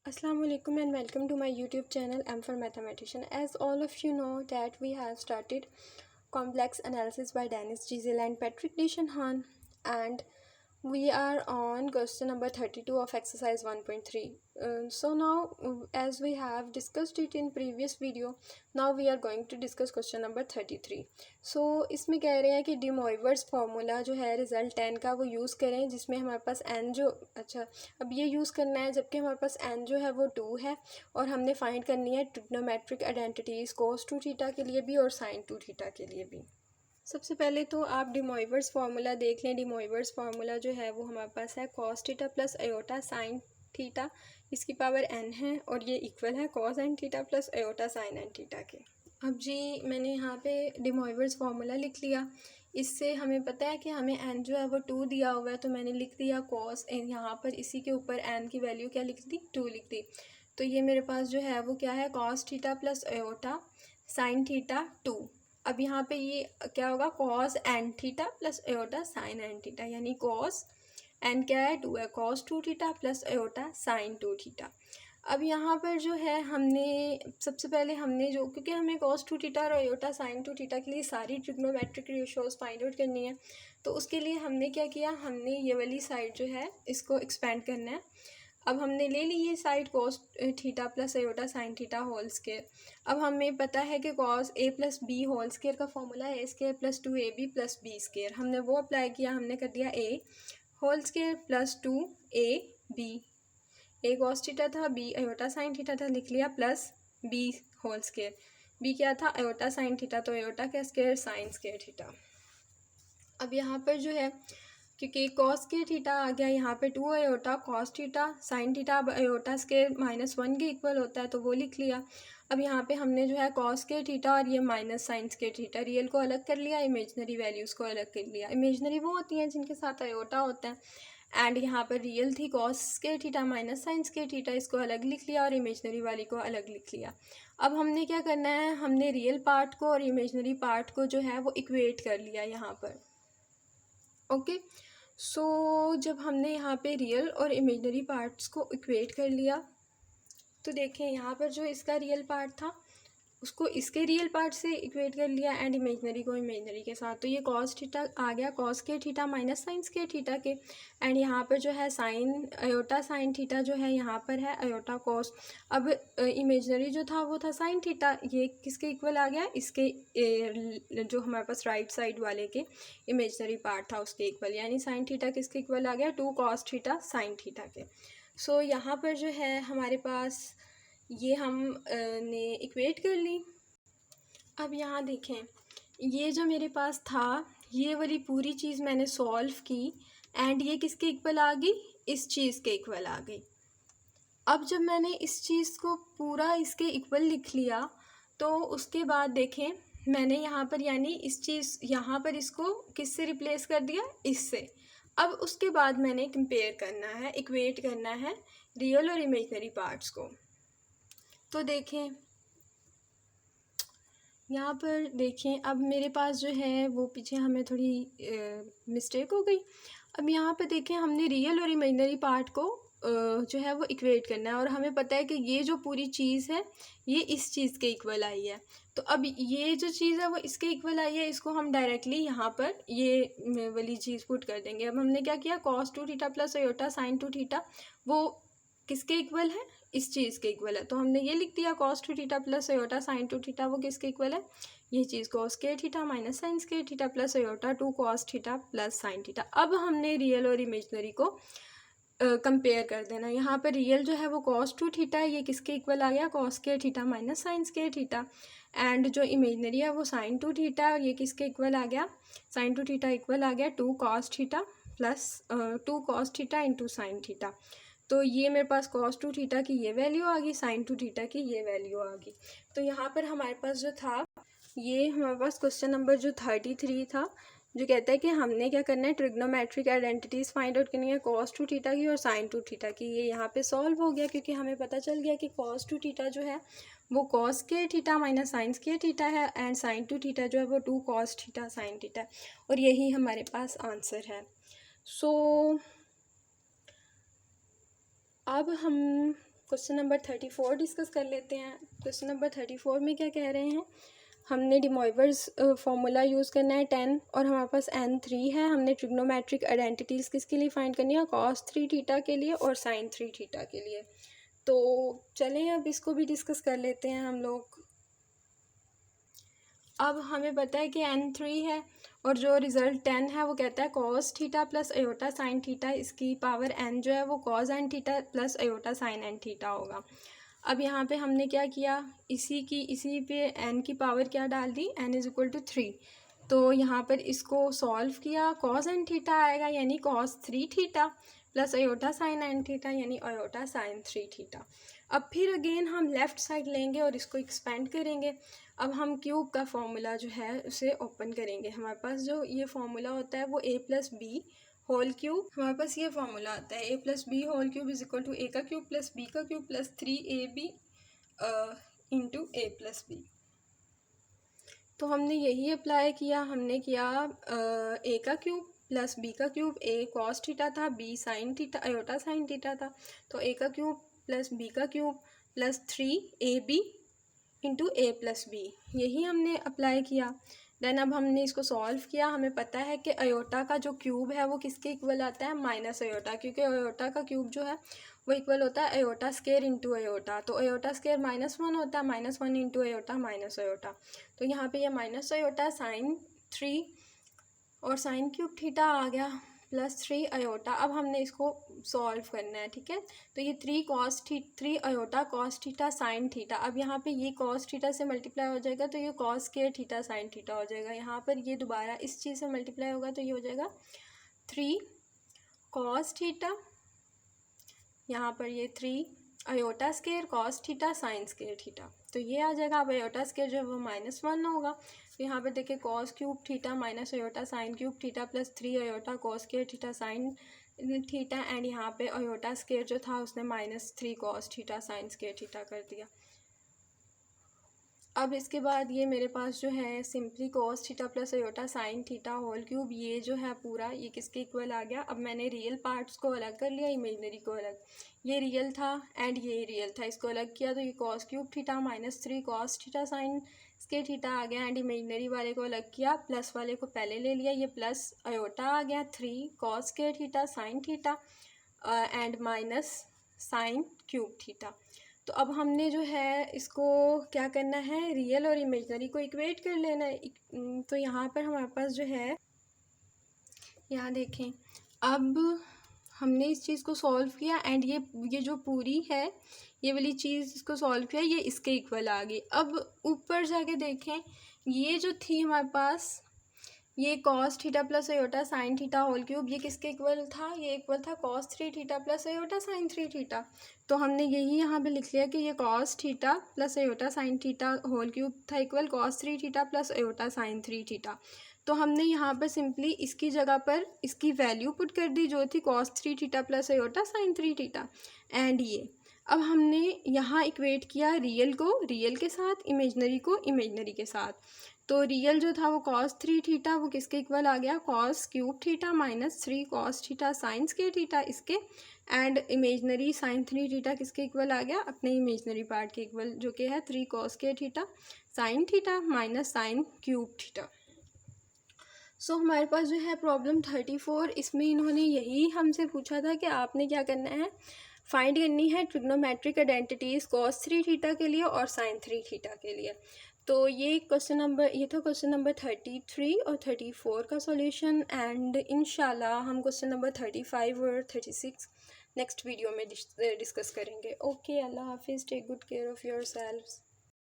Assalamu alaikum and welcome to my YouTube channel M for Mathematician. As all of you know that we have started complex analysis by Dennis Giesel and Patrick Deshanhan, and we are on question number 32 of exercise 1.3. So now, as we have discussed it in previous video, now we are going to discuss question number 33. So इसमें कह रहे हैं कि D Moivre's formula जो है result 10 का वो use करें, जिसमें हमारे पास n जो अब ये यूज़ करना है जबकि हमारे पास n जो है वो 2 है, और हमने फाइंड करनी है ट्रिग्नोमेट्रिक आइडेंटिटीज़ cos 2 थीटा के लिए भी और sin 2 थीटा के लिए भी। सबसे पहले तो आप डी मोइवर्स फार्मूला देख लें। डी मोइवर्स फार्मूला जो है वो हमारे पास है cos theta plus iota sine theta, इसकी पावर n है, और ये इक्वल है cos n theta plus iota sign n theta के। अब जी मैंने यहाँ पे डी मोइवर्स फार्मूला लिख लिया। इससे हमें पता है कि हमें n जो है वो 2 दिया हुआ है, तो मैंने लिख दिया cos n, यहाँ पर इसी के ऊपर n की वैल्यू क्या लिख दी, 2 लिख दी। तो ये मेरे पास जो है वो क्या है, cos theta plus iota sine theta 2। अब यहाँ पे ये क्या होगा, cos n theta plus iota sign n theta, यानी cos n क्या है, 2 है, cos 2 theta plus iota sign 2 theta. अब यहाँ पर जो है हमने सबसे पहले हमने जो, क्योंकि हमें cos 2 थीटा और आयोटा साइन 2 थीटा के लिए सारी ट्रिग्नोमेट्रिक रेशियोज फाइंड आउट करनी है, तो उसके लिए हमने क्या किया, हमने ये वाली साइड जो है इसको एक्सपेंड करना है। अब हमने ले ली ये side cos theta plus iota sine theta whole square. अब हमें पता है कि cos a plus B whole square का फॉर्मूला है a square plus 2ab plus b square. हमने वो अप्लाई किया, हमने कर दिया a whole square plus 2ab, a cos theta था, b आयोटा साइन थीटा था, लिख लिया, plus b whole square, b क्या था, आयोटा साइन थीटा, तो आयोटा का स्केयर साइन स्केयर थीटा। अब यहाँ पर जो है, क्योंकि कॉस के थीटा आ गया यहाँ पे 2 iota cos theta sine theta, अब आयोटा स्केयर -1 के इक्वल होता है, तो वो लिख लिया। अब यहाँ पे हमने जो है कॉस के थीटा और ये माइनस साइन के थीटा, रियल को अलग कर लिया, इमेजनरी वैल्यूज़ को अलग कर लिया। इमेजनरी वो होती हैं जिनके साथ आयोटा होता है, एंड यहाँ पर रियल थी कॉस के थीटा माइनस साइंस के थीटा, इसको अलग लिख लिया और इमेजनरी वाली को अलग लिख लिया। अब हमने क्या करना है, हमने रियल पार्ट को और इमेजनरी पार्ट को जो है वो इक्वेट कर लिया यहाँ पर। ओके, सो जब हमने यहाँ पे रियल और इमेजनरी पार्ट्स को इक्वेट कर लिया, तो देखें यहाँ पर जो इसका रियल पार्ट था उसको इसके रियल पार्ट से इक्वेट कर लिया, एंड इमेजनरी को इमेजनरी के साथ। तो ये कॉस थीटा आ गया कॉस के थीटा माइनस साइंस के थीटा के, एंड यहाँ पर जो है साइन आयोटा साइन थीटा जो है यहाँ पर है आयोटा कॉस। अब इमेजनरी जो था वो था साइन थीटा, ये किसके इक्वल आ गया, इसके जो हमारे पास राइट साइड वाले के इमेजनरी पार्ट था उसके इक्वल, यानी साइन थीटा किसके इक्वल आ गया, 2 कॉस थीटा साइन थीटा के। सो यहाँ पर जो है हमारे पास ये हम ने इक्वेट कर ली। अब यहाँ देखें, ये जो मेरे पास था ये वाली पूरी चीज़ मैंने सॉल्व की, एंड ये किसके इक्वल आ गई, इस चीज़ के इक्वल आ गई। अब जब मैंने इस चीज़ को पूरा इसके इक्वल लिख लिया, तो उसके बाद देखें मैंने यहाँ पर यानी इस चीज़ यहाँ पर इसको किससे रिप्लेस कर दिया, इससे। अब उसके बाद मैंने कंपेयर करना है, इक्वेट करना है रियल और इमेजनरी पार्ट्स को। तो देखें यहाँ पर देखें, अब मेरे पास जो है वो पीछे हमें थोड़ी मिस्टेक हो गई। अब यहाँ पे देखें हमने रियल और इमेजनरी पार्ट को जो है वो इक्वेट करना है, और हमें पता है कि ये जो पूरी चीज़ है ये इस चीज़ के इक्वल आई है। तो अब ये जो चीज़ है वो इसके इक्वल आई है, इसको हम डायरेक्टली यहाँ पर ये वाली चीज़ पुट कर देंगे। अब हमने क्या किया, cos 2 theta plus iota sign 2 theta वो किसके इक्वल है, इस चीज़ के इक्वल है, तो हमने ये लिख दिया cos 2 theta plus iota sign 2 theta वो किसके इक्वल है, ये चीज़ cos के थीटा माइनस साइन के theta plus iota 2 cos theta plus sign theta. अब हमने रियल और इमेजनरी को कंपेयर कर देना। यहाँ पर रियल जो है वो cos 2 थीटा है, ये किसके इक्वल आ गया, cos के थीटा माइनस साइन के थीटा, एंड जो इमेजनरी है वो साइन 2 थीटा है, और ये किसके इक्वल आ गया, साइन 2 थीटा इक्वल आ गया 2 cos theta plus 2 cos theta into sine theta. तो ये मेरे पास cos 2 थीटा की ये वैल्यू आ गई, साइन 2 थीटा की ये वैल्यू आ गई। तो यहाँ पर हमारे पास जो था, ये हमारे पास क्वेश्चन नंबर जो 33 था, जो कहता है कि हमने क्या करना है, ट्रिग्नोमेट्रिक आइडेंटिटीज़ फाइंड आउट करनी है cos 2 थीटा की और साइन 2 थीटा की। ये यहाँ पे सॉल्व हो गया, क्योंकि हमें पता चल गया कि cos 2 थीटा जो है वो cos के थीटा माइनस साइंस के थीटा है, एंड साइन 2 थीटा जो है वो 2 cos थीटा साइन थीटा है, और यही हमारे पास आंसर है। सो अब हम क्वेश्चन नंबर 34 डिस्कस कर लेते हैं। क्वेश्चन नंबर 34 में क्या कह रहे हैं, हमने De Moivre's फॉर्मूला यूज़ करना है 10 और हमारे पास n3 है। हमने ट्रिग्नोमेट्रिक आइडेंटिटीज़ किसके लिए फाइंड करनी है, cos 3 थीटा के लिए और sin 3 थीटा के लिए। तो चलें अब इसको भी डिस्कस कर लेते हैं हम लोग। अब हमें पता है कि n3 है और जो रिज़ल्ट 10 है वो कहता है cos theta plus iota sine theta, इसकी पावर n जो है वो cos n theta plus iota sign n theta होगा। अब यहाँ पे हमने क्या किया, इसी पे n की पावर क्या डाल दी, n इज़ इक्वल टू 3। तो यहाँ पर इसको सॉल्व किया, cos n थीटा आएगा यानी cos 3 theta plus iota sign n theta यानी अयोटा साइन 3 थीटा। अब फिर अगेन हम लेफ़्ट साइड लेंगे और इसको एक्सपेंड करेंगे। अब हम क्यूब का फॉर्मूला जो है उसे ओपन करेंगे। हमारे पास जो ये फॉर्मूला होता है वो a plus B whole cube, हमारे पास ये फॉर्मूला आता है a plus B whole cube is equal to A का क्यूब प्लस बी का cube plus 3ab into A plus B. तो हमने यही अप्लाई किया, हमने किया a का क्यूब प्लस बी का क्यूब, a कॉस थीटा था, b sine theta iota sine theta था, तो a का क्यूब प्लस बी का cube plus 3ab into A plus B, यही हमने अप्लाई किया। देन अब हमने इसको सॉल्व किया, हमें पता है कि अयोटा का जो क्यूब है वो किसके इक्वल आता है, माइनस अयोटा, क्योंकि अयोटा का क्यूब जो है वो इक्वल होता है अयोटा स्केयर इंटू अयोटा। तो अयोटा स्केयर -1 होता है, -1 इंटू अयोटा माइनस अयोटा। तो यहाँ पे ये माइनस अयोटा साइन 3 और साइन क्यूब थीटा आ गया प्लस 3 अयोटा। अब हमने इसको सॉल्व करना है, ठीक है। तो ये 3 iota cos theta sine theta, अब यहाँ पे ये कॉस थीटा से मल्टीप्लाई हो जाएगा तो ये cos square theta sine theta हो जाएगा। यहाँ पर ये दोबारा इस चीज़ से मल्टीप्लाई होगा तो ये हो जाएगा 3 कॉस थीटा, यहाँ पर ये 3 iota square cos theta sine square theta, तो ये आ जाएगा। अब अयोटा स्केयर जो है वो -1 होगा, तो यहाँ पर देखिए cos cube theta minus iota sine cube theta plus 3 iota cos square theta sine theta, and यहाँ पे अयोटा स्केयर जो था उसने -3 cos theta sine square theta कर दिया। अब इसके बाद ये मेरे पास जो है simply cos theta plus iota sine theta whole cube, ये जो है पूरा ये किसके इक्वल आ गया। अब मैंने रियल पार्ट्स को अलग कर लिया, इमेजनरी को अलग, ये रियल था एंड ये रियल था, इसको अलग किया तो ये cos cube theta -3 cos theta sine square theta आ गया, एंड इमेजनरी वाले को अलग किया, प्लस वाले को पहले ले लिया, ये प्लस अयोटा आ गया 3 cos square theta sine theta and minus sine cube theta. तो अब हमने जो है इसको क्या करना है, रियल और इमेजनरी को इक्वेट कर लेना है। तो यहाँ पर हमारे पास जो है, यहाँ देखें, अब हमने इस चीज़ को सॉल्व किया एंड ये जो पूरी है ये वाली चीज़ इसको सॉल्व किया, ये इसके इक्वल आ गई। अब ऊपर जाके देखें, ये जो थी हमारे पास ये cos theta plus iota sine theta whole cube, ये किसके इक्वल था, ये इक्वल था cos 3 theta plus iota sine 3 theta. तो हमने यही यहाँ पे लिख लिया कि ये cos theta plus iota sine theta whole cube था equal cos 3 theta plus iota sine 3 theta. तो हमने यहाँ पर सिंपली इसकी जगह पर इसकी वैल्यू पुट कर दी जो थी cos 3 theta plus iota sine 3 theta, and ये अब हमने यहाँ इक्वेट किया रियल को रियल के साथ, इमेजनरी को इमेजनरी के साथ। तो रियल जो था वो कॉस 3 थीटा वो किसके इक्वल आ गया, cos cube theta -3 cos theta sine square theta इसके, एंड इमेजनरी साइन 3 थीटा किसके इक्वल आ गया, अपने इमेजनरी पार्ट के इक्वल जो कि है 3 cos square theta sine theta minus sine cube theta. So हमारे पास जो है प्रॉब्लम 34, इसमें इन्होंने यही हमसे पूछा था कि आपने क्या करना है, फाइंड करनी है ट्रिग्नोमेट्रिक आइडेंटिटीज़ कॉस 3 थीटा के लिए और साइन 3 थीटा के लिए। तो ये था क्वेश्चन नंबर 33 और 34 का सॉल्यूशन, एंड इंशाल्लाह हम क्वेश्चन नंबर 35 और 36 नेक्स्ट वीडियो में डिस्कस करेंगे। ओके, अल्लाह हाफिज़, take good care of your selves.